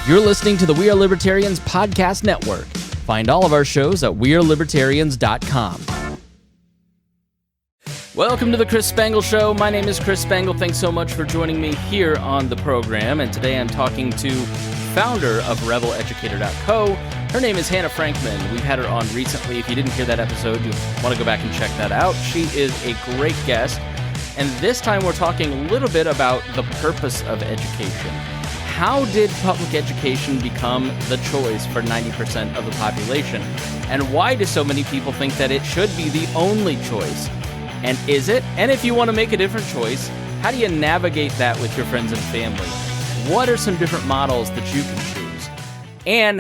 You're listening to the We Are Libertarians Podcast Network. Find all of our shows at wearelibertarians.com. Welcome to the Chris Spangle Show. My name is Chris Spangle. Thanks so much for joining me here on the program. And today I'm talking to founder of rebelEducator.co. Her name is Hannah Frankman. We've had her on recently. If you didn't hear that episode, you want to go back and check that out. She is a great guest. And this time we're talking a little bit about the purpose of education. How did public education become the choice for 90% of the population? And why do so many people think that it should be the only choice? And is it? And if you want to make a different choice, how do you navigate that with your friends and family? What are some different models that you can choose? And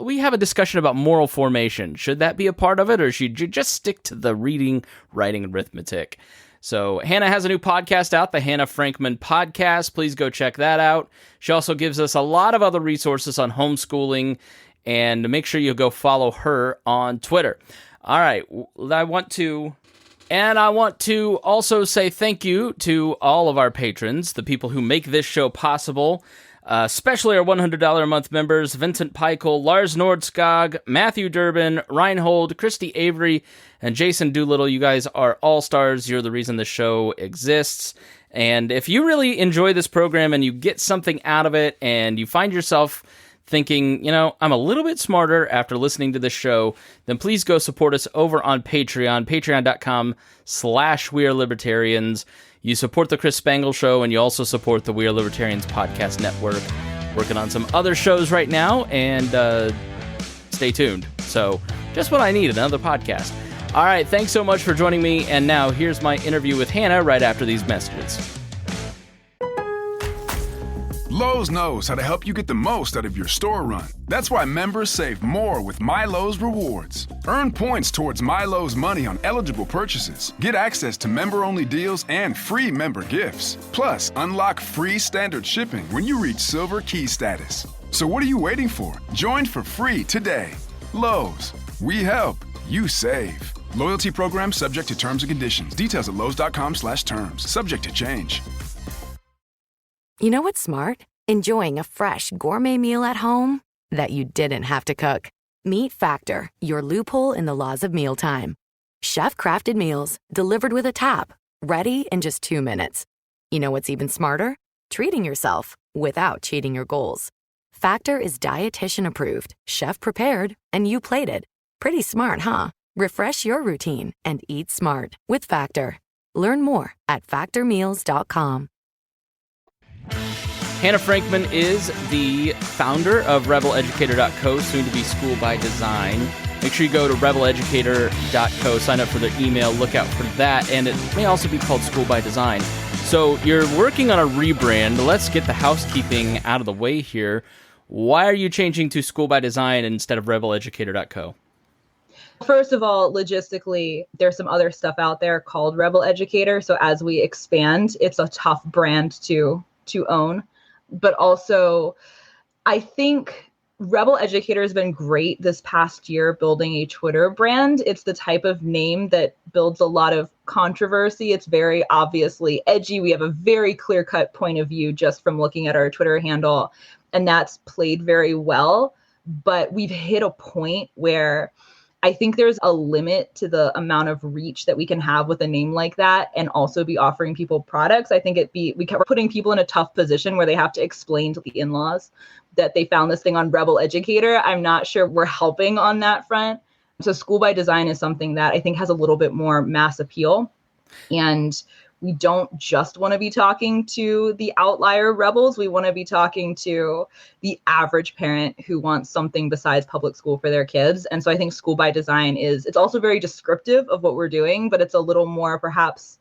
we have a discussion about moral formation. Should that be a part of it, or should you just stick to the reading, writing, and arithmetic? So Hannah has a new podcast out, the Hannah Frankman Podcast. Please go check that out. She also gives us a lot of other resources on homeschooling, and make sure you go follow her on Twitter. All right, I want to also say thank you to all of our patrons, the people who make this show possible, especially our $100 a month members, Vincent Peichel, Lars Nordskog, Matthew Durbin, Reinhold, Christy Avery, and Jason Doolittle. You guys are all-stars. You're the reason the show exists. And if you really enjoy this program and you get something out of it and you find yourself thinking, I'm a little bit smarter after listening to this show, then please go support us over on Patreon, patreon.com/wearelibertarians. You support the Chris Spangle Show, and you also support the We Are Libertarians Podcast Network. Working on some other shows right now, and stay tuned. So, just what I need, another podcast. All right, thanks so much for joining me, and now here's my interview with Hannah right after these messages. Lowe's knows how to help you get the most out of your store run. That's why members save more with MyLowe's Rewards. Earn points towards MyLowe's money on eligible purchases. Get access to member-only deals and free member gifts. Plus, unlock free standard shipping when you reach Silver Key status. So what are you waiting for? Join for free today. Lowe's. We help. You save. Loyalty program subject to terms and conditions. Details at lowes.com/terms. Subject to change. You know what's smart? Enjoying a fresh gourmet meal at home that you didn't have to cook. Meet Factor, your loophole in the laws of mealtime. Chef-crafted meals delivered with a tap, ready in just 2 minutes. You know what's even smarter? Treating yourself without cheating your goals. Factor is dietitian approved, chef prepared, and you plated. Pretty smart, huh? Refresh your routine and eat smart with Factor. Learn more at factormeals.com. Hannah Frankman is the founder of rebelEducator.co, soon to be School by Design. Make sure you go to rebelEducator.co, sign up for their email, look out for that, and it may also be called School by Design. So you're working on a rebrand. Let's get the housekeeping out of the way here. Why are you changing to School by Design instead of rebelEducator.co? First of all, logistically, there's some other stuff out there called Rebel Educator. So as we expand, it's a tough brand to own. But also, I think Rebel Educator has been great this past year building a Twitter brand. It's the type of name that builds a lot of controversy. It's very obviously edgy. We have a very clear-cut point of view just from looking at our Twitter handle, and that's played very well. But we've hit a point where I think there's a limit to the amount of reach that we can have with a name like that and also be offering people products. I think we're putting people in a tough position where they have to explain to the in-laws that they found this thing on Rebel Educator. I'm not sure we're helping on that front. So School by Design is something that I think has a little bit more mass appeal. And we don't just want to be talking to the outlier rebels. We want to be talking to the average parent who wants something besides public school for their kids. And so I think School by Design it's also very descriptive of what we're doing, but it's a little more perhaps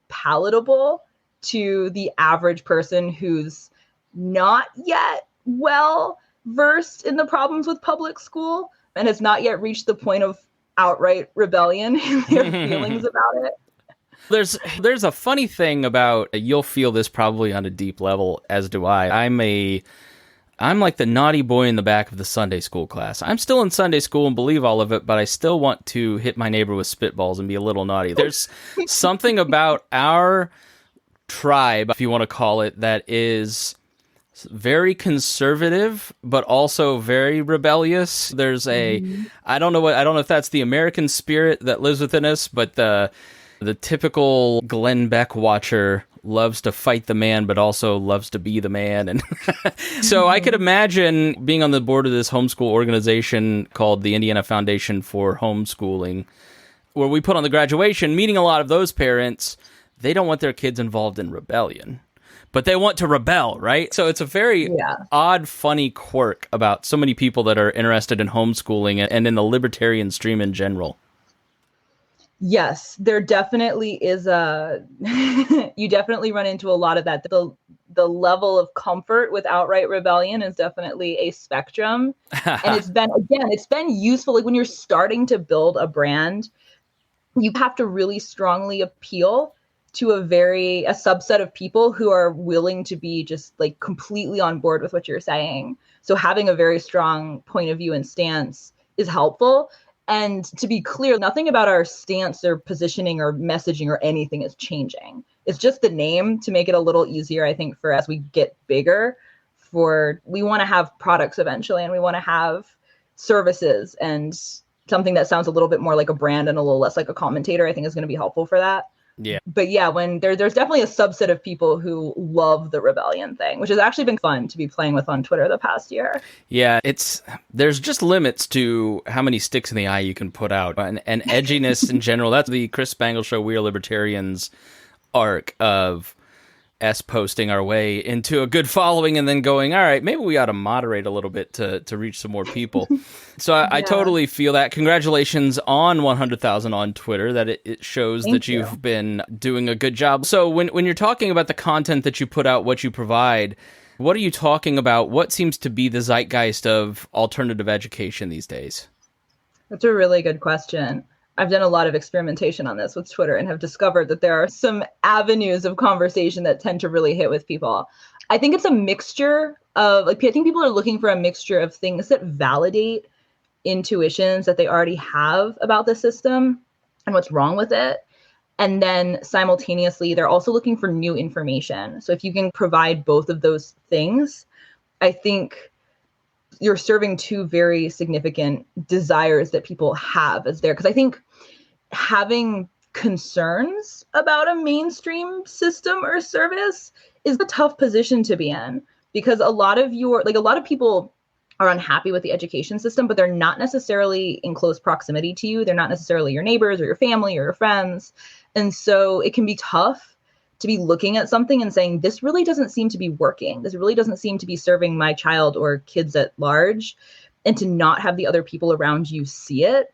palatable to the average person who's not yet well versed in the problems with public school and has not yet reached the point of outright rebellion in their feelings about it. There's a funny thing about, you'll feel this probably on a deep level, as do I. I'm like the naughty boy in the back of the Sunday school class. I'm still in Sunday school and believe all of it, but I still want to hit my neighbor with spitballs and be a little naughty. There's something about our tribe, if you want to call it, that is very conservative, but also very rebellious. There's I don't know if that's the American spirit that lives within us, but the typical Glenn Beck watcher loves to fight the man, but also loves to be the man. And so I could imagine being on the board of this homeschool organization called the Indiana Foundation for Homeschooling, where we put on the graduation, meeting a lot of those parents. They don't want their kids involved in rebellion, but they want to rebel, right? So it's a very odd, funny quirk about so many people that are interested in homeschooling and in the libertarian stream in general. Yes, there definitely is you definitely run into a lot of that. The level of comfort with outright rebellion is definitely a spectrum. And it's been useful. Like when you're starting to build a brand, you have to really strongly appeal to a subset of people who are willing to be just like completely on board with what you're saying. So having a very strong point of view and stance is helpful. And to be clear, nothing about our stance or positioning or messaging or anything is changing. It's just the name to make it a little easier, I think, for as we get bigger. We want to have products eventually, and we want to have services, and something that sounds a little bit more like a brand and a little less like a commentator, I think, is going to be helpful for that. Yeah. But yeah, when there's definitely a subset of people who love the rebellion thing, which has actually been fun to be playing with on Twitter the past year. Yeah, there's just limits to how many sticks in the eye you can put out, and edginess in general. That's the Chris Spangle Show, We Are Libertarians arc of us posting our way into a good following and then going, all right, maybe we ought to moderate a little bit to reach some more people. So I totally feel that. Congratulations on 100,000 on Twitter. That it shows that you've been doing a good job. So when you're talking about the content that you put out, what you provide, what are you talking about? What seems to be the zeitgeist of alternative education these days? That's a really good question. I've done a lot of experimentation on this with Twitter and have discovered that there are some avenues of conversation that tend to really hit with people. I think it's a mixture of, I think people are looking for a mixture of things that validate intuitions that they already have about the system and what's wrong with it. And then simultaneously, they're also looking for new information. So if you can provide both of those things, I think you're serving two very significant desires that people have as there. Because I think having concerns about a mainstream system or service is a tough position to be in, because a lot of people are unhappy with the education system, but they're not necessarily in close proximity to you. They're not necessarily your neighbors or your family or your friends. And so it can be tough to be looking at something and saying, this really doesn't seem to be working. This really doesn't seem to be serving my child or kids at large, and to not have the other people around you see it.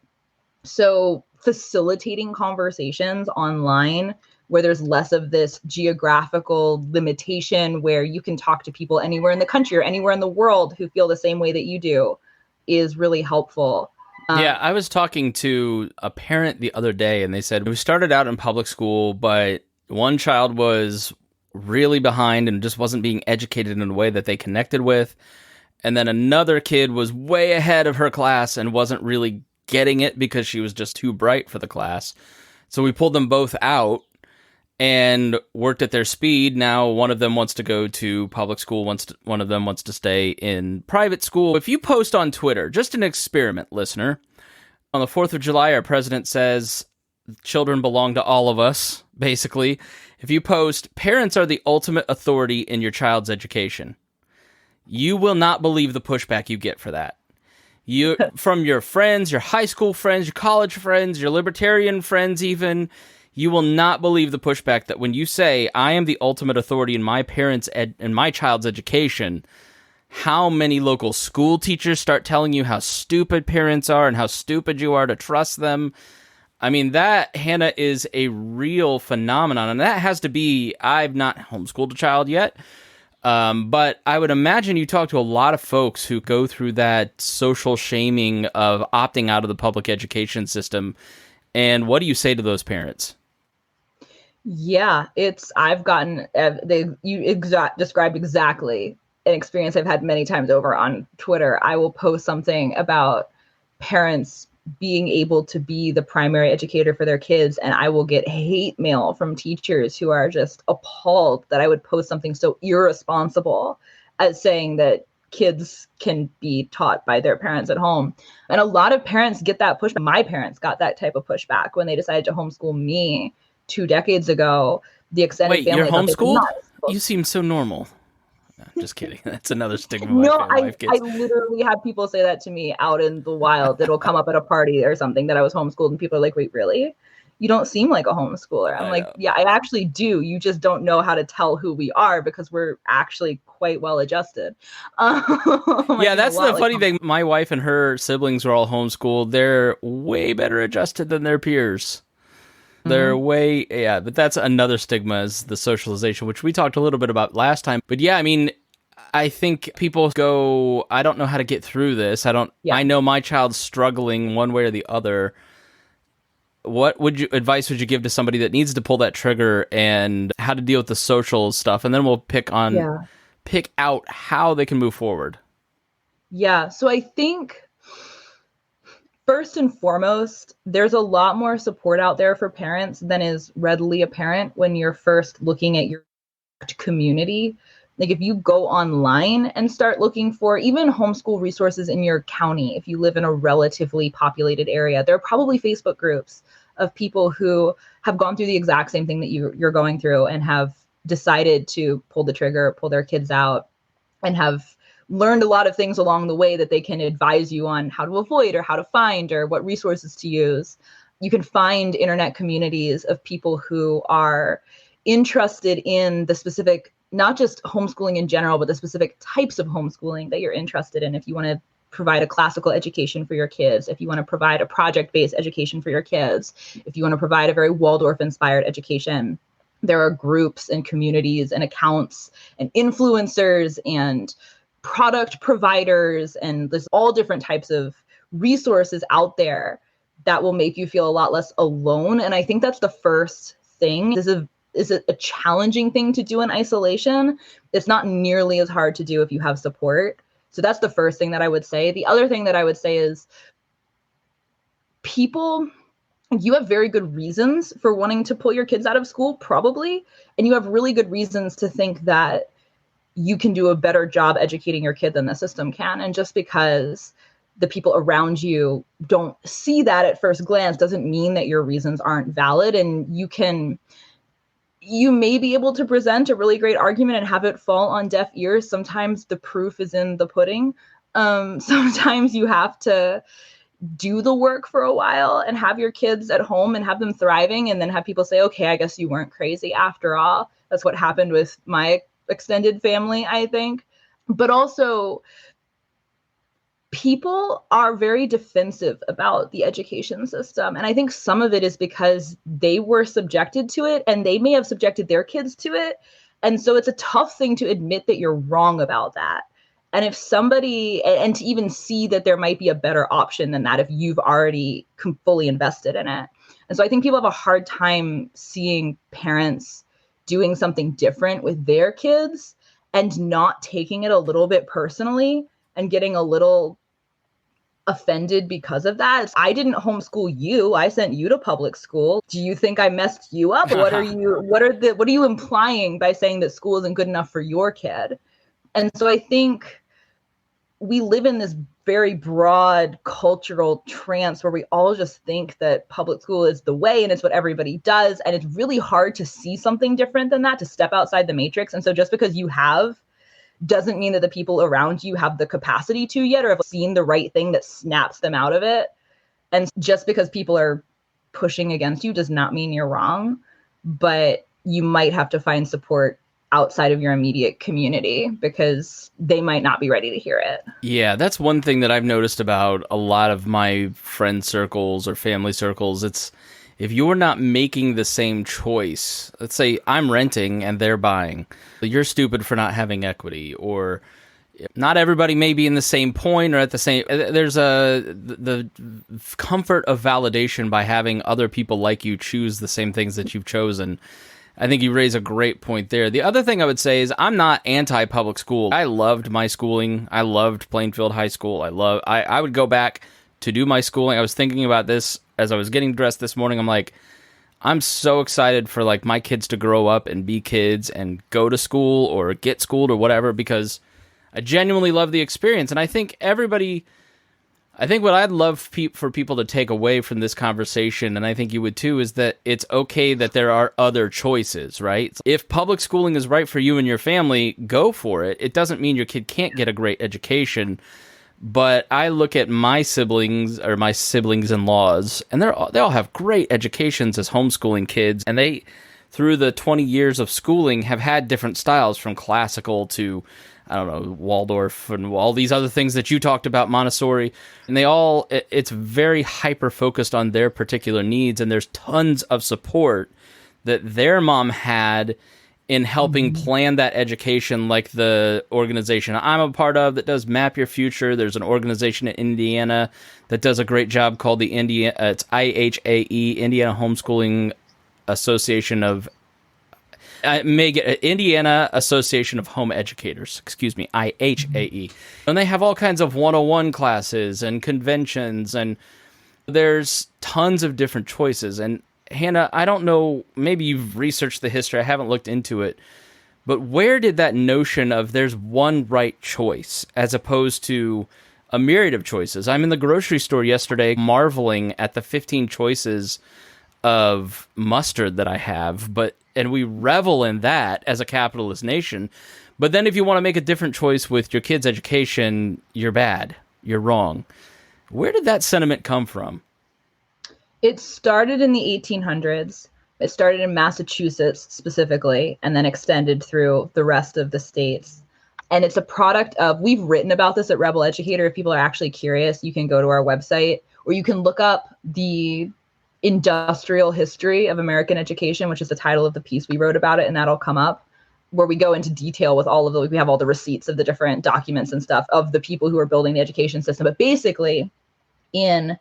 So facilitating conversations online where there's less of this geographical limitation, where you can talk to people anywhere in the country or anywhere in the world who feel the same way that you do, is really helpful. Yeah, I was talking to a parent the other day, and they said, we started out in public school, but one child was really behind and just wasn't being educated in a way that they connected with. And then another kid was way ahead of her class and wasn't really getting it because she was just too bright for the class. So we pulled them both out and worked at their speed. Now one of them wants to go to public school, one of them wants to stay in private school. If you post on Twitter, just an experiment, listener, on the 4th of July, our president says children belong to all of us, basically. If you post, parents are the ultimate authority in your child's education, you will not believe the pushback you get for that. You, from your friends, your high school friends, your college friends, your libertarian friends even, you will not believe the pushback that when you say, I am the ultimate authority in my in my child's education, how many local school teachers start telling you how stupid parents are and how stupid you are to trust them. I mean, that, Hannah, is a real phenomenon, and that has to be, I've not homeschooled a child yet, but I would imagine you talk to a lot of folks who go through that social shaming of opting out of the public education system, and what do you say to those parents? Yeah, I've gotten, described exactly an experience I've had many times over on Twitter. I will post something about parents being able to be the primary educator for their kids, and I will get hate mail from teachers who are just appalled that I would post something so irresponsible as saying that kids can be taught by their parents at home. And a lot of parents get that pushback. My parents got that type of pushback when they decided to homeschool me 2 decades ago. The extended Wait, family. you're homeschooled? Not You seem so normal. No, just kidding. That's another stigma. No, I have I kids. literally have people say that to me out in the wild. It'll come up at a party or something that I was homeschooled, and people are like, wait, really? You don't seem like a homeschooler. I'm like, yeah, I actually do. You just don't know how to tell who we are because we're actually quite well adjusted. Yeah, that's the funny thing. My wife and her siblings are all homeschooled. They're way better adjusted than their peers. They're but that's another stigma, is the socialization, which we talked a little bit about last time. But yeah, I mean, I think people go, I don't know how to get through this. I know my child's struggling one way or the other. What advice would you give to somebody that needs to pull that trigger and how to deal with the social stuff? And then we'll pick out how they can move forward. Yeah. So I think first and foremost, there's a lot more support out there for parents than is readily apparent when you're first looking at your community. Like if you go online and start looking for even homeschool resources in your county, if you live in a relatively populated area, there are probably Facebook groups of people who have gone through the exact same thing that you're going through and have decided to pull the trigger, pull their kids out, and have learned a lot of things along the way that they can advise you on how to avoid or how to find or what resources to use. You can find internet communities of people who are interested in the specific, not just homeschooling in general, but the specific types of homeschooling that you're interested in. If you want to provide a classical education for your kids, if you want to provide a project-based education for your kids, if you want to provide a very Waldorf-inspired education, there are groups and communities and accounts and influencers and product providers, and there's all different types of resources out there that will make you feel a lot less alone. And I think that's the first thing. This is a challenging thing to do in isolation. It's not nearly as hard to do if you have support. So that's the first thing that I would say. The other thing that I would say is you have very good reasons for wanting to pull your kids out of school, probably. And you have really good reasons to think that you can do a better job educating your kid than the system can. And just because the people around you don't see that at first glance doesn't mean that your reasons aren't valid. And you may be able to present a really great argument and have it fall on deaf ears. Sometimes the proof is in the pudding. Sometimes you have to do the work for a while and have your kids at home and have them thriving, and then have people say, okay, I guess you weren't crazy after all. That's what happened with my extended family, I think. But also, people are very defensive about the education system. And I think some of it is because they were subjected to it and they may have subjected their kids to it. And so it's a tough thing to admit that you're wrong about that. And if somebody, and to even see that there might be a better option than that if you've already fully invested in it. And so I think people have a hard time seeing parents doing something different with their kids and not taking it a little bit personally and getting a little offended because of that. I didn't homeschool you. I sent you to public school. Do you think I messed you up? What are you implying by saying that school isn't good enough for your kid? And so I think we live in this very broad cultural trance where we all just think that public school is the way and it's what everybody does. And it's really hard to see something different than that, to step outside the matrix. And so just because you have doesn't mean that the people around you have the capacity to yet, or have seen the right thing that snaps them out of it. And just because people are pushing against you does not mean you're wrong, but you might have to find support outside of your immediate community because they might not be ready to hear it. Yeah, that's one thing that I've noticed about a lot of my friend circles or family circles. It's if you're not making the same choice, let's say I'm renting and they're buying, you're stupid for not having equity, or not everybody may be in the same point or at the same, there's the comfort of validation by having other people like you choose the same things that you've chosen. I think you raise a great point there. The other thing I would say is I'm not anti-public school. I loved my schooling. I loved Plainfield High School. I would go back to do my schooling. I was thinking about this as I was getting dressed this morning. I'm like, I'm so excited for my kids to grow up and be kids and go to school or get schooled or whatever, because I genuinely love the experience. And I think what I'd love for people to take away from this conversation, and I think you would too, is that it's okay that there are other choices, right? If public schooling is right for you and your family, go for it. It doesn't mean your kid can't get a great education. But I look at my siblings-in-laws, and they all have great educations as homeschooling kids, and they, through the 20 years of schooling, have had different styles from classical to, I don't know, Waldorf and all these other things that you talked about, Montessori, and it's very hyper-focused on their particular needs, and there's tons of support that their mom had in helping plan that education, like the organization I'm a part of that does Map Your Future. There's an organization in Indiana that does a great job called the it's IHAE, Indiana Homeschooling Association of Indiana Association of Home Educators, IHAE. And they have all kinds of 101 classes and conventions, and there's tons of different choices. And Hannah, I don't know, maybe you've researched the history, I haven't looked into it, but where did that notion of there's one right choice as opposed to a myriad of choices? I'm in the grocery store yesterday marveling at the 15 choices of mustard that I have, and we revel in that as a capitalist nation. But then if you want to make a different choice with your kid's education, you're bad, you're wrong. Where did that sentiment come from? It started in the 1800s. It started in Massachusetts specifically, and then extended through the rest of the states. And it's a product of, we've written about this at Rebel Educator. If people are actually curious, you can go to our website, or you can look up the industrial history of American education, which is the title of the piece we wrote about it, and that'll come up, where we go into detail with we have all the receipts of the different documents and stuff of the people who are building the education system. But basically, in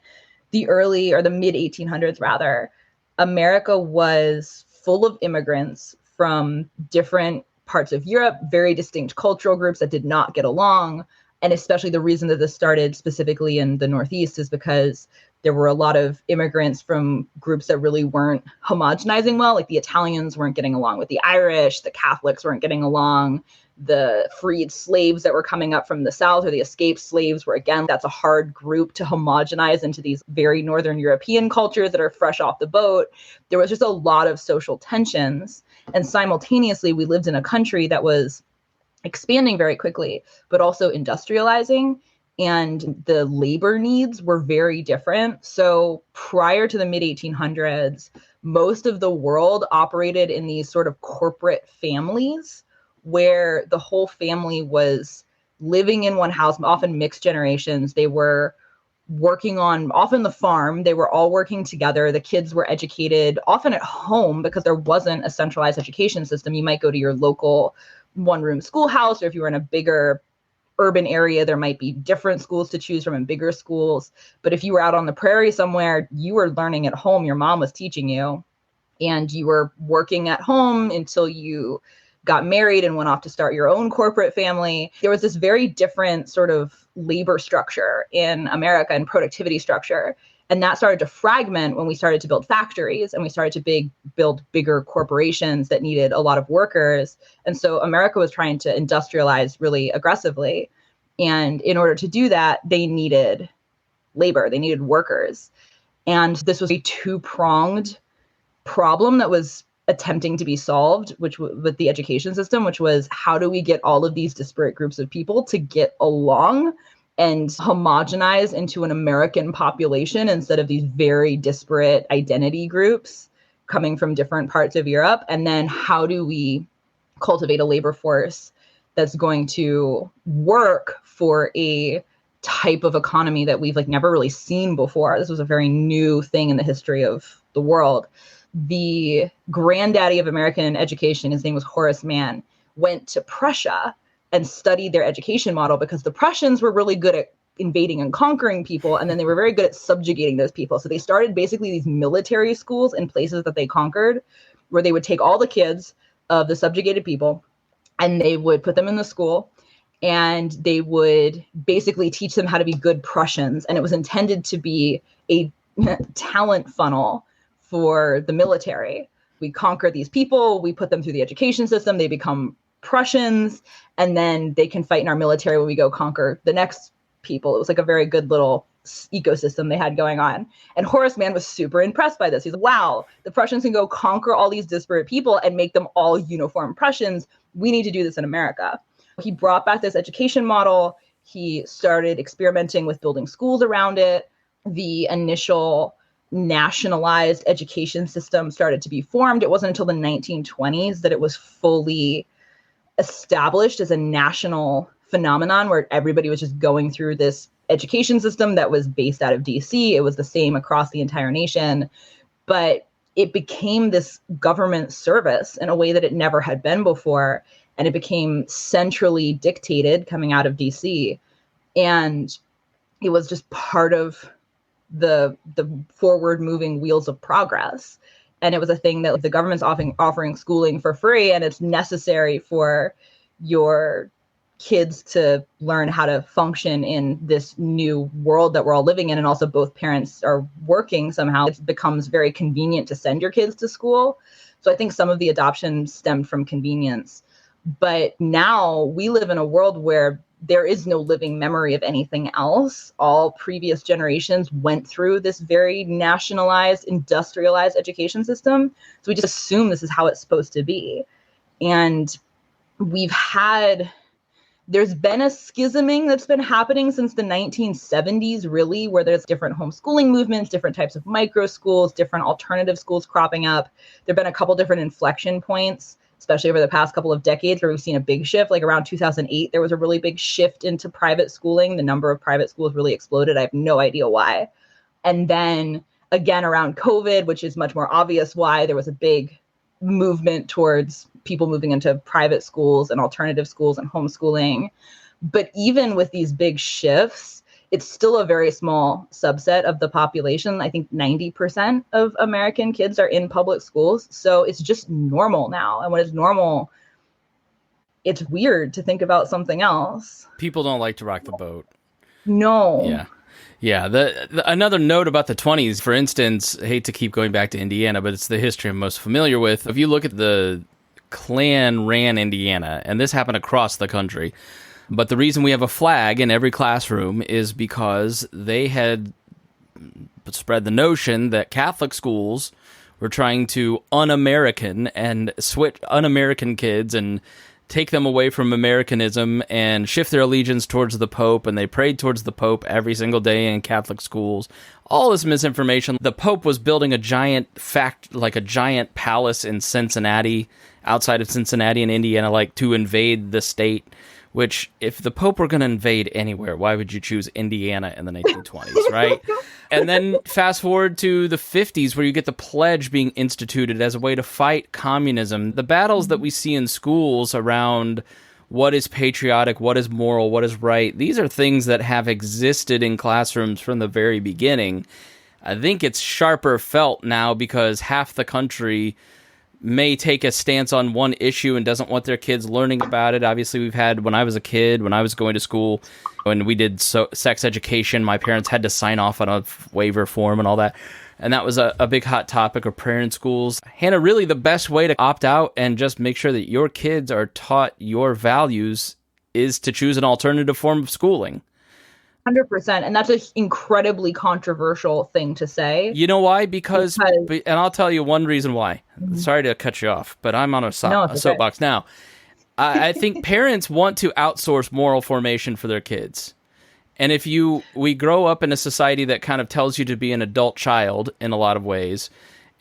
the early or the mid 1800s, rather, America was full of immigrants from different parts of Europe, very distinct cultural groups that did not get along. And especially the reason that this started specifically in the Northeast is because there were a lot of immigrants from groups that really weren't homogenizing well. Like the Italians weren't getting along with the Irish, the Catholics weren't getting along, the freed slaves that were coming up from the South, or the escaped slaves were, again, that's a hard group to homogenize into these very Northern European cultures that are fresh off the boat. There was just a lot of social tensions. And simultaneously, we lived in a country that was expanding very quickly, but also industrializing. And the labor needs were very different. So prior to the mid 1800s, most of the world operated in these sort of corporate families where the whole family was living in one house, often mixed generations. They were working on often the farm. They were all working together. The kids were educated often at home because there wasn't a centralized education system. You might go to your local one-room schoolhouse, or if you were in a bigger urban area, there might be different schools to choose from and bigger schools. But if you were out on the prairie somewhere, you were learning at home. Your mom was teaching you, and you were working at home until you got married and went off to start your own corporate family. There was this very different sort of labor structure in America and productivity structure. And that started to fragment when we started to build factories and we started to build bigger corporations that needed a lot of workers. And so America was trying to industrialize really aggressively. And in order to do that, they needed labor, they needed workers. And this was a two-pronged problem that was attempting to be solved, with the education system, which was, how do we get all of these disparate groups of people to get along and homogenize into an American population instead of these very disparate identity groups coming from different parts of Europe? And then how do we cultivate a labor force that's going to work for a type of economy that we've never really seen before? This was a very new thing in the history of the world. The granddaddy of American education, his name was Horace Mann, went to Prussia and studied their education model because the Prussians were really good at invading and conquering people, and then they were very good at subjugating those people. So they started basically these military schools in places that they conquered, where they would take all the kids of the subjugated people and they would put them in the school, and they would basically teach them how to be good Prussians. And it was intended to be a talent funnel for the military. We conquer these people, we put them through the education system, they become Prussians, and then they can fight in our military when we go conquer the next people. It was like a very good little ecosystem they had going on. And Horace Mann was super impressed by this. He's like, wow, the Prussians can go conquer all these disparate people and make them all uniform Prussians. We need to do this in America. He brought back this education model. He started experimenting with building schools around it. The initial nationalized education system started to be formed. It wasn't until the 1920s that it was fully established as a national phenomenon where everybody was just going through this education system that was based out of DC. It was the same across the entire nation, but it became this government service in a way that it never had been before. And it became centrally dictated coming out of DC. And it was just part of the forward moving wheels of progress. And it was a thing that the government's offering schooling for free, and it's necessary for your kids to learn how to function in this new world that we're all living in. And also both parents are working somehow. It becomes very convenient to send your kids to school. So I think some of the adoption stemmed from convenience. But now we live in a world where there is no living memory of anything else. All previous generations went through this very nationalized, industrialized education system. So we just assume this is how it's supposed to be. And there's been a schisming that's been happening since the 1970s, really, where there's different homeschooling movements, different types of micro schools, different alternative schools cropping up. There have been a couple different inflection points, especially over the past couple of decades, where we've seen a big shift. Like around 2008, there was a really big shift into private schooling. The number of private schools really exploded. I have no idea why. And then again, around COVID, which is much more obvious why, there was a big movement towards people moving into private schools and alternative schools and homeschooling. But even with these big shifts, it's still a very small subset of the population. I think 90% of American kids are in public schools. So it's just normal now. And when it's normal, it's weird to think about something else. People don't like to rock the boat. No. Yeah. Yeah. Another note about the 20s, for instance, I hate to keep going back to Indiana, but it's the history I'm most familiar with. If you look at the Klan ran Indiana, and this happened across the country, but the reason we have a flag in every classroom is because they had spread the notion that Catholic schools were trying to un-American and switch un-American kids and take them away from Americanism and shift their allegiance towards the Pope, and they prayed towards the Pope every single day in Catholic schools. All this misinformation. The Pope was building a giant palace in Cincinnati, outside of Cincinnati in Indiana, like to invade the state. Which, if the Pope were going to invade anywhere, why would you choose Indiana in the 1920s, right? And then fast forward to the 50s, where you get the pledge being instituted as a way to fight communism. The battles that we see in schools around what is patriotic, what is moral, what is right, these are things that have existed in classrooms from the very beginning. I think it's sharper felt now because half the country may take a stance on one issue and doesn't want their kids learning about it. Obviously, we've had, when I was a kid, when I was going to school, when we did sex education, my parents had to sign off on a waiver form and all that. And that was a big hot topic of prayer in schools. Hannah, really the best way to opt out and just make sure that your kids are taught your values is to choose an alternative form of schooling. 100%. And that's an incredibly controversial thing to say. You know why? Because and I'll tell you one reason why. Mm-hmm. Sorry to cut you off, but I'm on a soapbox now. I think parents want to outsource moral formation for their kids. And if we grow up in a society that kind of tells you to be an adult child in a lot of ways,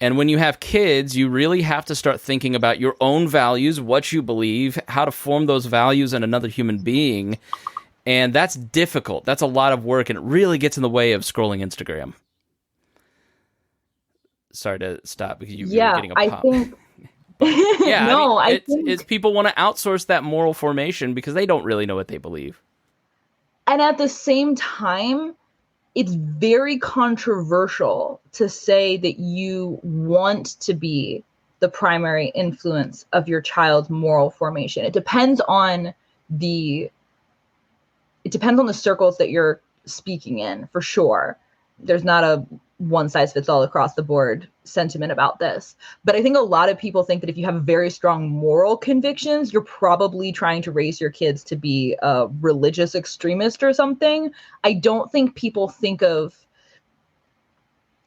and when you have kids, you really have to start thinking about your own values, what you believe, how to form those values in another human being. And that's difficult. That's a lot of work, and it really gets in the way of scrolling Instagram. Sorry to stop because you're getting a pop. I think... It's people want to outsource that moral formation because they don't really know what they believe. And at the same time, it's very controversial to say that you want to be the primary influence of your child's moral formation. It depends on the circles that you're speaking in, for sure. There's not a one size fits all across the board sentiment about this. But I think a lot of people think that if you have very strong moral convictions, you're probably trying to raise your kids to be a religious extremist or something. I don't think people think of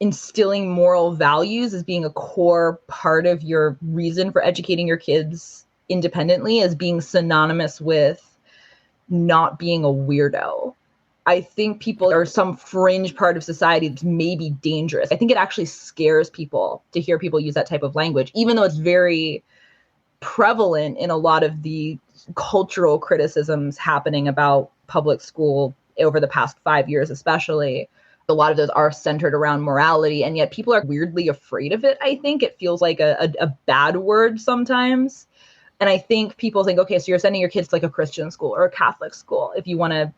instilling moral values as being a core part of your reason for educating your kids independently as being synonymous with not being a weirdo. I think people are some fringe part of society that's maybe dangerous. I think it actually scares people to hear people use that type of language, even though it's very prevalent in a lot of the cultural criticisms happening about public school over the past 5 years, especially. A lot of those are centered around morality, and yet people are weirdly afraid of it. I think it feels like a bad word sometimes. And I think people think, okay, so you're sending your kids to like a Christian school or a Catholic school if you want to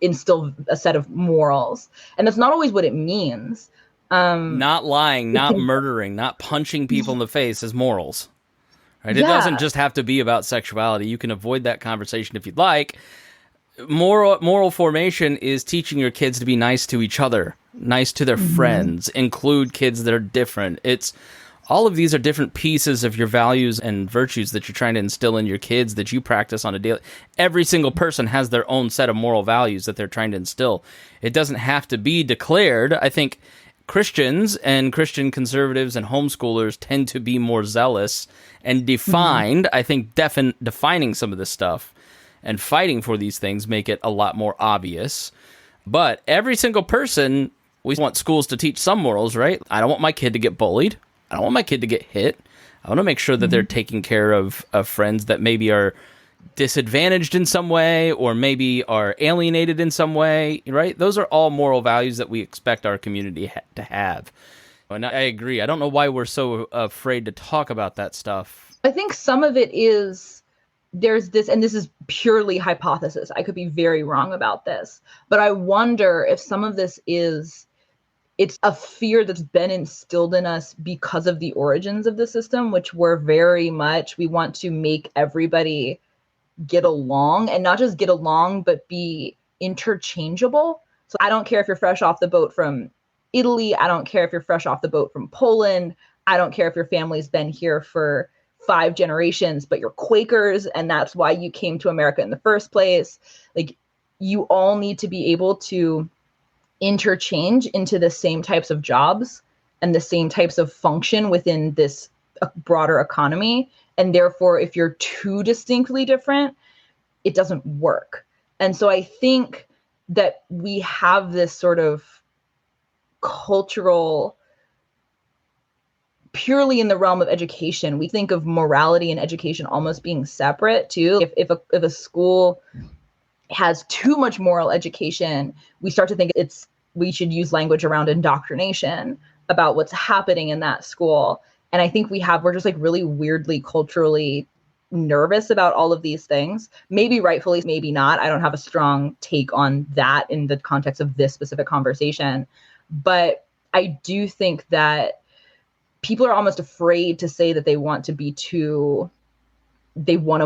instill a set of morals. And that's not always what it means. Not lying, not murdering, not punching people in the face is morals. Right? It Yeah. doesn't just have to be about sexuality. You can avoid that conversation if you'd like. Moral formation is teaching your kids to be nice to each other, nice to their friends, include kids that are different. It's all of these are different pieces of your values and virtues that you're trying to instill in your kids that you practice on a daily. Every single person has their own set of moral values that they're trying to instill. It doesn't have to be declared. I think Christians and Christian conservatives and homeschoolers tend to be more zealous and defined. I think defining some of this stuff and fighting for these things make it a lot more obvious. But every single person, we want schools to teach some morals, right? I don't want my kid to get bullied. I don't want my kid to get hit. I want to make sure that they're taking care of friends that maybe are disadvantaged in some way or maybe are alienated in some way, right? Those are all moral values that we expect our community to have. And I agree. I don't know why we're so afraid to talk about that stuff. I think some of it is there's this, and this is purely hypothesis. I could be very wrong about this, but I wonder if some of this is it's a fear that's been instilled in us because of the origins of the system, which were very much, we want to make everybody get along, and not just get along, but be interchangeable. So I don't care if you're fresh off the boat from Italy. I don't care if you're fresh off the boat from Poland. I don't care if your family's been here for 5 generations, but you're Quakers, and that's why you came to America in the first place. Like, you all need to be able to interchange into the same types of jobs and the same types of function within this broader economy. And therefore, if you're too distinctly different, it doesn't work. And so I think that we have this sort of cultural, purely in the realm of education, we think of morality and education almost being separate too. If a school has too much moral education, we start to think we should use language around indoctrination about what's happening in that school. And I think we're just like really weirdly culturally nervous about all of these things. Maybe rightfully, maybe not. I don't have a strong take on that in the context of this specific conversation. But I do think that people are almost afraid to say that they want to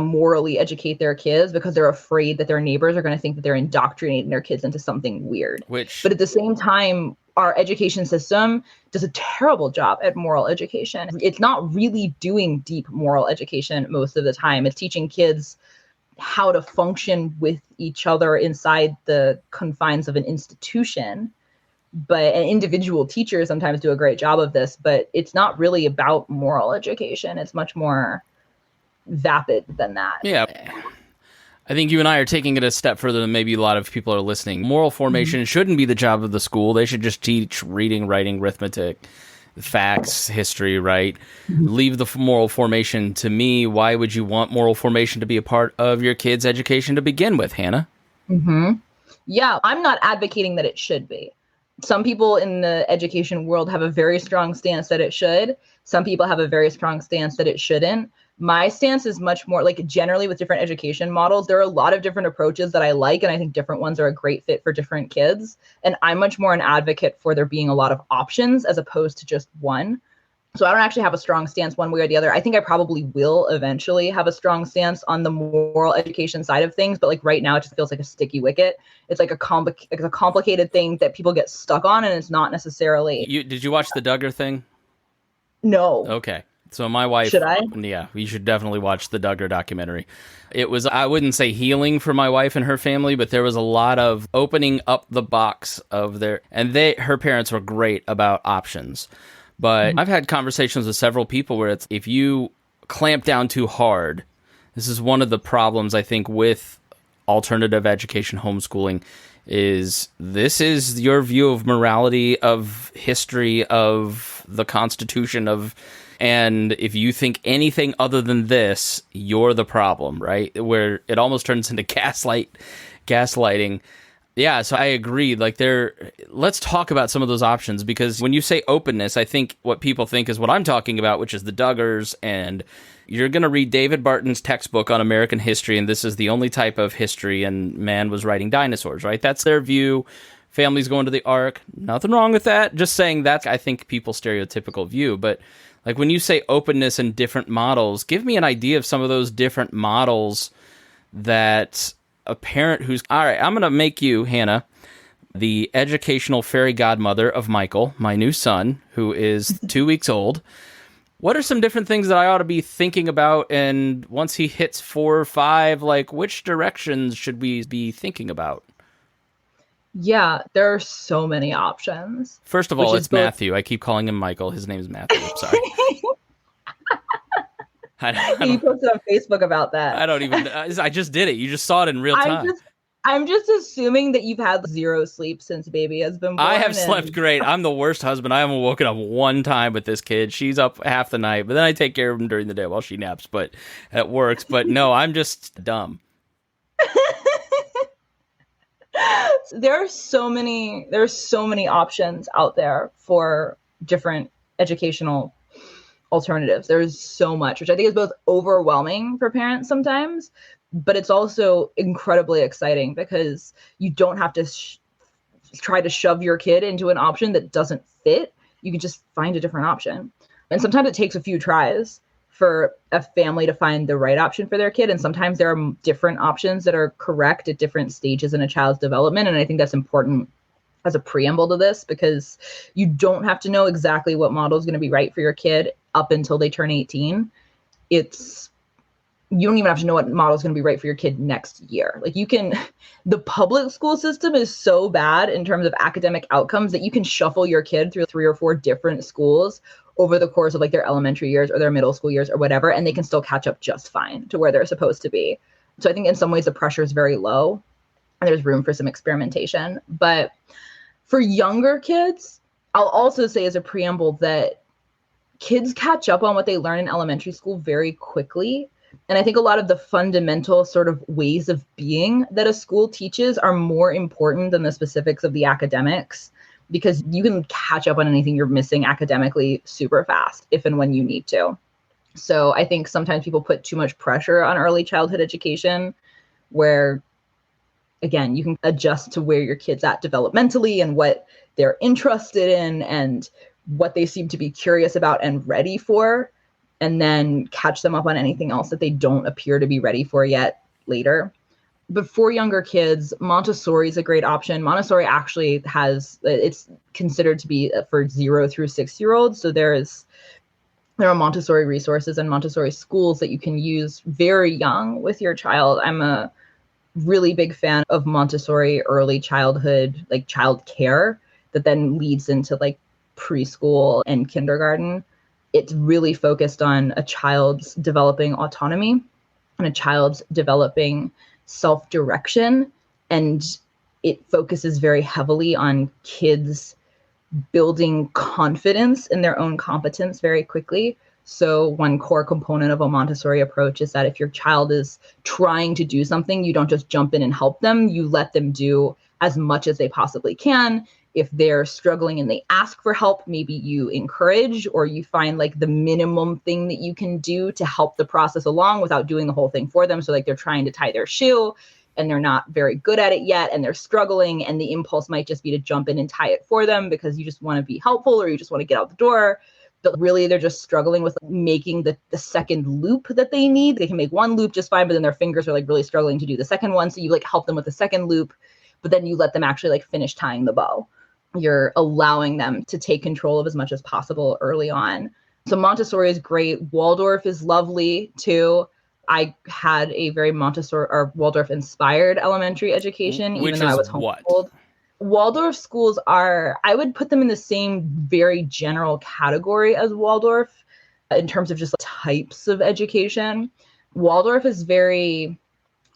morally educate their kids because they're afraid that their neighbors are going to think that they're indoctrinating their kids into something weird. But at the same time, our education system does a terrible job at moral education. It's not really doing deep moral education most of the time. It's teaching kids how to function with each other inside the confines of an institution. But an individual teachers sometimes do a great job of this, but it's not really about moral education. It's much more vapid than that. Yeah. I think you and I are taking it a step further than maybe a lot of people are listening. Moral formation shouldn't be the job of the school. They should just teach reading, writing, arithmetic, facts, history, right? Leave the moral formation to me. Why would you want moral formation to be a part of your kid's education to begin with, Hannah? Yeah, I'm not advocating that it should be. Some people in the education world have a very strong stance that it should. Some people have a very strong stance that it shouldn't. My stance is much more like generally with different education models, there are a lot of different approaches that I like, and I think different ones are a great fit for different kids. And I'm much more an advocate for there being a lot of options as opposed to just one. So I don't actually have a strong stance one way or the other. I think I probably will eventually have a strong stance on the moral education side of things, but like right now it just feels like a sticky wicket. It's like a complicated thing that people get stuck on, and it's not necessarily. Did you watch the Duggar thing? No. Okay. So my wife, Should I? Yeah, you should definitely watch the Duggar documentary. It was, I wouldn't say healing for my wife and her family, but there was a lot of opening up the box of her parents were great about options. But I've had conversations with several people where it's, if you clamp down too hard, this is one of the problems I think with alternative education homeschooling, is this is your view of morality, of history, of the Constitution, and if you think anything other than this, you're the problem, right? Where it almost turns into gaslighting. Yeah, so I agree. Like, let's talk about some of those options, because when you say openness, I think what people think is what I'm talking about, which is the Duggars, and you're going to read David Barton's textbook on American history, and this is the only type of history, and man was riding dinosaurs, right? That's their view. Families going to the Ark. Nothing wrong with that. Just saying that's, I think, people's stereotypical view. But like, when you say openness and different models, give me an idea of some of those different models that a parent who's, all right, I'm going to make you, Hannah, the educational fairy godmother of Michael, my new son, who is 2 weeks old. What are some different things that I ought to be thinking about? And once he hits 4 or 5, like, which directions should we be thinking about? Yeah, there are so many options. First of all, it's Matthew. I keep calling him Michael. His name is Matthew. I'm sorry. You posted on Facebook about that. I just did it. You just saw it in real time. I'm just assuming that you've had 0 sleep since baby has been born. I have slept great. I'm the worst husband. I haven't woken up one time with this kid. She's up half the night, but then I take care of him during the day while she naps, but it works. But no, I'm just dumb. There are so many options out there for different educational alternatives. There's so much, which I think is both overwhelming for parents sometimes, but it's also incredibly exciting because you don't have to try to shove your kid into an option that doesn't fit. You can just find a different option. And sometimes it takes a few tries for a family to find the right option for their kid. And sometimes there are different options that are correct at different stages in a child's development. And I think that's important as a preamble to this, because you don't have to know exactly what model is going to be right for your kid up until they turn 18. You don't even have to know what model is going to be right for your kid next year. Like, the public school system is so bad in terms of academic outcomes that you can shuffle your kid through 3 or 4 different schools over the course of like their elementary years or their middle school years or whatever, and they can still catch up just fine to where they're supposed to be. So I think in some ways the pressure is very low and there's room for some experimentation. But for younger kids, I'll also say as a preamble that kids catch up on what they learn in elementary school very quickly. And I think a lot of the fundamental sort of ways of being that a school teaches are more important than the specifics of the academics, because you can catch up on anything you're missing academically super fast if and when you need to. So I think sometimes people put too much pressure on early childhood education, where, again, you can adjust to where your kid's at developmentally and what they're interested in and what they seem to be curious about and ready for, and then catch them up on anything else that they don't appear to be ready for yet later. But for younger kids, Montessori is a great option. Montessori actually it's considered to be for 0 through 6-year-olds. So there are Montessori resources and Montessori schools that you can use very young with your child. I'm a really big fan of Montessori early childhood, like child care, that then leads into like preschool and kindergarten. It's really focused on a child's developing autonomy and a child's developing self-direction, and it focuses very heavily on kids building confidence in their own competence very quickly. So one core component of a Montessori approach is that if your child is trying to do something, you don't just jump in and help them. You let them do as much as they possibly can. If they're struggling and they ask for help, maybe you encourage, or you find like the minimum thing that you can do to help the process along without doing the whole thing for them. So like they're trying to tie their shoe and they're not very good at it yet and they're struggling, and the impulse might just be to jump in and tie it for them because you just want to be helpful or you just want to get out the door. But really, they're just struggling with making the second loop that they need. They can make one loop just fine, but then their fingers are like really struggling to do the second one. So you like help them with the second loop, but then you let them actually like finish tying the bow. You're allowing them to take control of as much as possible early on. So Montessori is great. Waldorf is lovely too. I had a very Montessori or Waldorf inspired elementary education, Which even though I was what? homeschooled. Waldorf schools are, I would put them in the same very general category as Waldorf in terms of just types of education. Waldorf is very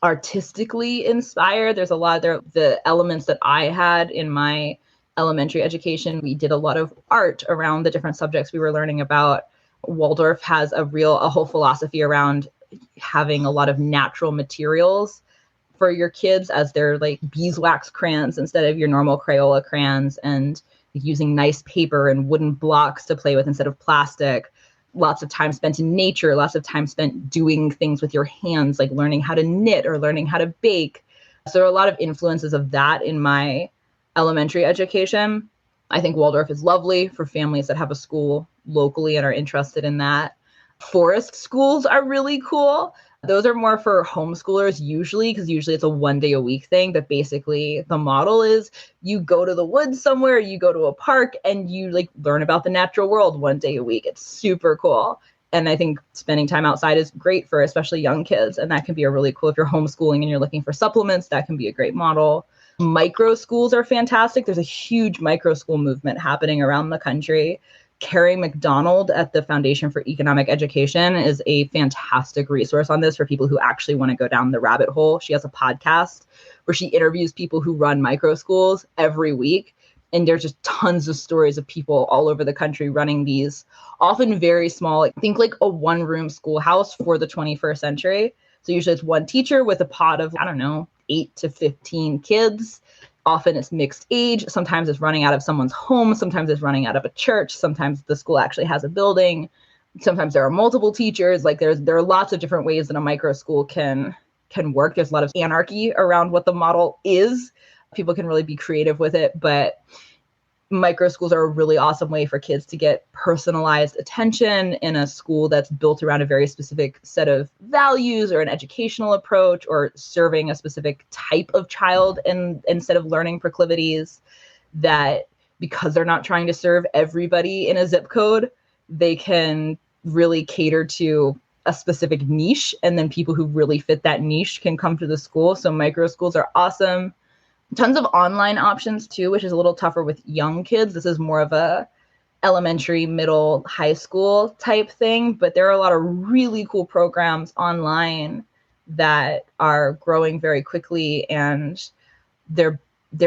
artistically inspired. There's a lot there. The elements that I had in my elementary education, we did a lot of art around the different subjects we were learning about. Waldorf has a whole philosophy around having a lot of natural materials for your kids as their like beeswax crayons instead of your normal Crayola crayons, and using nice paper and wooden blocks to play with instead of plastic. Lots of time spent in nature, lots of time spent doing things with your hands, like learning how to knit or learning how to bake. So there are a lot of influences of that in my elementary education. I think Waldorf is lovely for families that have a school locally and are interested in that. Forest schools are really cool. Those are more for homeschoolers usually, because usually it's a 1 day a week thing. But basically the model is you go to the woods somewhere, you go to a park, and you like learn about the natural world 1 day a week. It's super cool. And I think spending time outside is great for especially young kids. And that can be a really cool, if you're homeschooling and you're looking for supplements, that can be a great model. Micro schools are fantastic. There's a huge micro school movement happening around the country. Carrie McDonald at the Foundation for Economic Education is a fantastic resource on this for people who actually want to go down the rabbit hole. She has a podcast where she interviews people who run micro schools every week. And there's just tons of stories of people all over the country running these, often very small, like, think like a 1-room schoolhouse for the 21st century. So usually it's one teacher with a pod of, 8 to 15 kids. Often it's mixed age. Sometimes it's running out of someone's home. Sometimes it's running out of a church. Sometimes the school actually has a building. Sometimes there are multiple teachers. Like there are lots of different ways that a micro school can work. There's a lot of anarchy around what the model is. People can really be creative with it, but micro schools are a really awesome way for kids to get personalized attention in a school that's built around a very specific set of values or an educational approach, or serving a specific type of child instead of learning proclivities, that because they're not trying to serve everybody in a zip code, they can really cater to a specific niche, and then people who really fit that niche can come to the school. So micro schools are awesome. Tons of online options too, which is a little tougher with young kids. This is more of a elementary, middle, high school type thing, but there are a lot of really cool programs online that are growing very quickly, and they're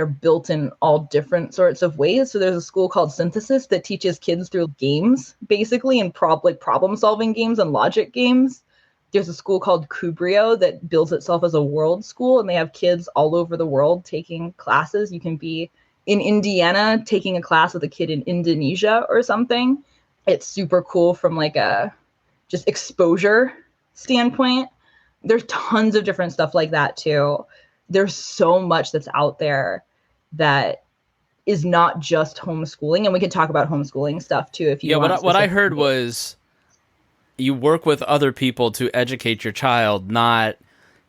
built in all different sorts of ways. So there's a school called Synthesis that teaches kids through games, basically, and problem solving games and logic games. There's a school called Cubrio that builds itself as a world school, and they have kids all over the world taking classes. You can be in Indiana taking a class with a kid in Indonesia or something. It's super cool from like a just exposure standpoint. There's tons of different stuff like that too. There's so much that's out there that is not just homeschooling, and we can talk about homeschooling stuff too if you want. Yeah, what I heard was you work with other people to educate your child, not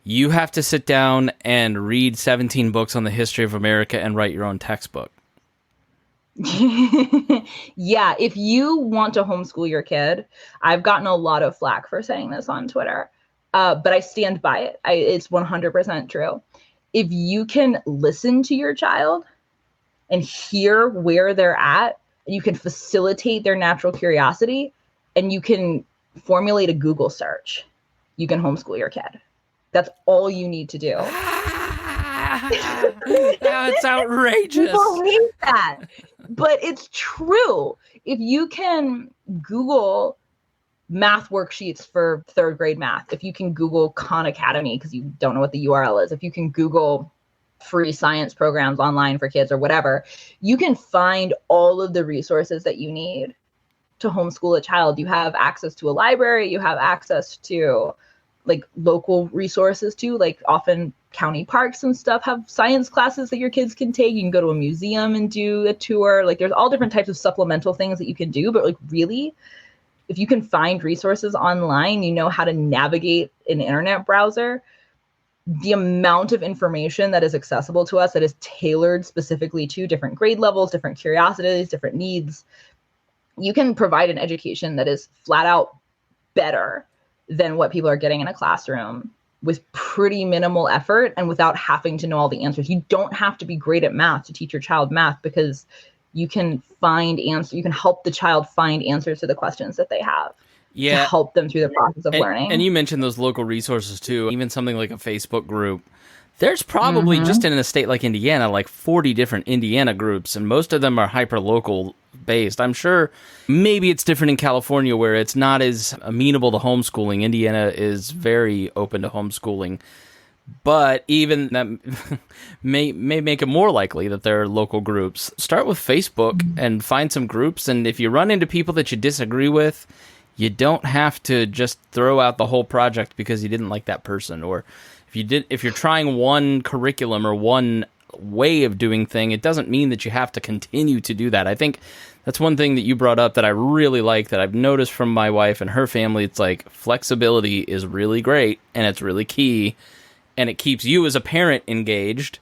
you have to sit down and read 17 books on the history of America and write your own textbook. Yeah, if you want to homeschool your kid, I've gotten a lot of flack for saying this on Twitter, but I stand by it. It's 100% true. If you can listen to your child and hear where they're at, and you can facilitate their natural curiosity, and you can formulate a Google search, you can homeschool your kid. That's all you need to do. That's outrageous. People hate that, but it's true. If you can Google math worksheets for 3rd grade math, if you can Google Khan Academy because you don't know what the URL is, if you can Google free science programs online for kids or whatever, you can find all of the resources that you need to homeschool a child. You have access to a library, you have access to like local resources too. Like often county parks and stuff have science classes that your kids can take. You can go to a museum and do a tour. Like there's all different types of supplemental things that you can do. But like really, if you can find resources online, you know how to navigate an internet browser, the amount of information that is accessible to us that is tailored specifically to different grade levels, different curiosities, different needs, you can provide an education that is flat out better than what people are getting in a classroom with pretty minimal effort and without having to know all the answers. You don't have to be great at math to teach your child math, because you can find answers. You can help the child find answers to the questions that they have. Yeah. To help them through the process of learning. And you mentioned those local resources too, even something like a Facebook group. There's probably just in a state like Indiana, like 40 different Indiana groups, and most of them are hyper-local based. I'm sure maybe it's different in California where it's not as amenable to homeschooling. Indiana is very open to homeschooling. But even that may make it more likely that there are local groups. Start with Facebook and find some groups, and if you run into people that you disagree with, you don't have to just throw out the whole project because you didn't like that person. Or if you're trying one curriculum or one way of doing thing, it doesn't mean that you have to continue to do that. I think that's one thing that you brought up that I really like, that I've noticed from my wife and her family. It's like flexibility is really great and it's really key, and it keeps you as a parent engaged.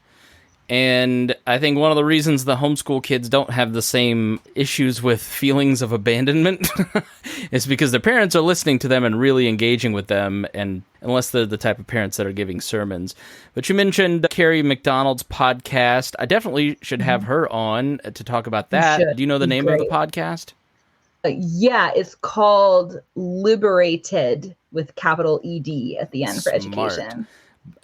And I think one of the reasons the homeschool kids don't have the same issues with feelings of abandonment is because their parents are listening to them and really engaging with them, and unless they're the type of parents that are giving sermons. But you mentioned Carrie McDonald's podcast. I definitely should have her on to talk about that. Do you know the name of the podcast? Yeah, it's called Liberated with capital ED at the end for education.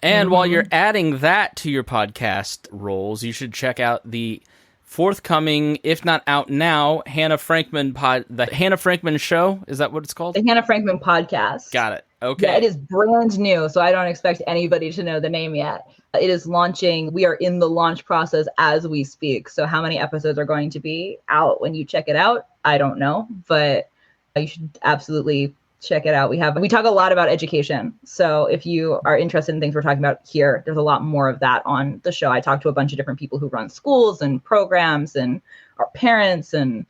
And while you're adding that to your podcast roles, you should check out the forthcoming, if not out now, the Hannah Frankman Show. Is that what it's called? The Hannah Frankman Podcast. Got it. Okay. Yeah, it is brand new, so I don't expect anybody to know the name yet. It is launching. We are in the launch process as we speak. So how many episodes are going to be out when you check it out? I don't know, but you should absolutely check it out. We talk a lot about education. So if you are interested in things we're talking about here, there's a lot more of that on the show. I talk to a bunch of different people who run schools and programs and our parents and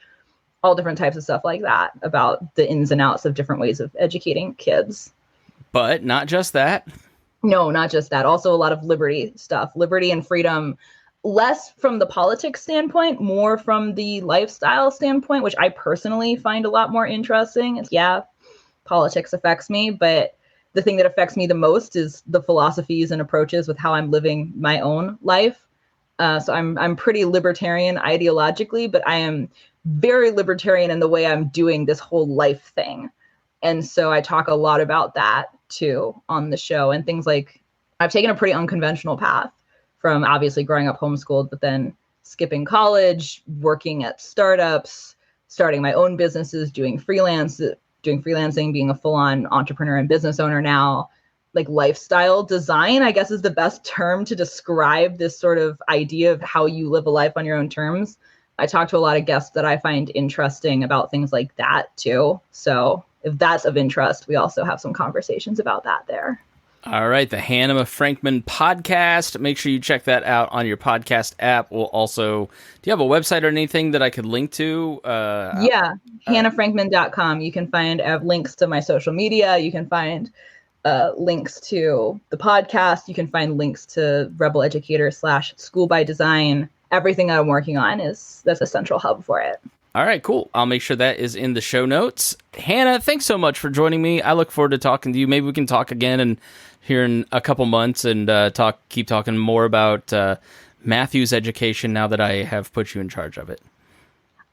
all different types of stuff like that about the ins and outs of different ways of educating kids. But not just that. No, not just that. Also a lot of liberty stuff, liberty and freedom, less from the politics standpoint, more from the lifestyle standpoint, which I personally find a lot more interesting. Yeah, politics affects me, but the thing that affects me the most is the philosophies and approaches with how I'm living my own life. So I'm pretty libertarian ideologically, but I am very libertarian in the way I'm doing this whole life thing. And so I talk a lot about that too on the show, and things like I've taken a pretty unconventional path from obviously growing up homeschooled, but then skipping college, working at startups, starting my own businesses, doing freelancing, being a full-on entrepreneur and business owner now. Like lifestyle design, I guess, is the best term to describe this sort of idea of how you live a life on your own terms. I talk to a lot of guests that I find interesting about things like that too. So if that's of interest, we also have some conversations about that there. All right, the Hannah Frankman podcast. Make sure you check that out on your podcast app. We'll also, do you have a website or anything that I could link to? HannahFrankman.com. You can find links to my social media. You can find links to the podcast. You can find links to rebelEducator / School by Design. Everything that I'm working on that's a central hub for it. All right, cool. I'll make sure that is in the show notes. Hannah, thanks so much for joining me. I look forward to talking to you. Maybe we can talk again and here in a couple months and keep talking more about Matthew's education now that I have put you in charge of it.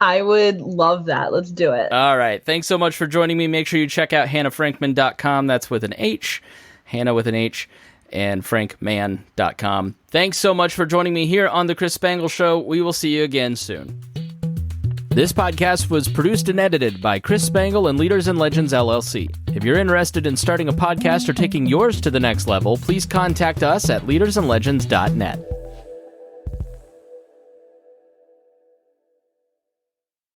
I would love that. Let's do it. All right. Thanks so much for joining me. Make sure you check out HannahFrankman.com. That's with an H, Hannah with an H, and frankman.com. Thanks so much for joining me here on The Chris Spangle Show. We will see you again soon. This podcast was produced and edited by Chris Spangle and Leaders and Legends, LLC. If you're interested in starting a podcast or taking yours to the next level, please contact us at leadersandlegends.net.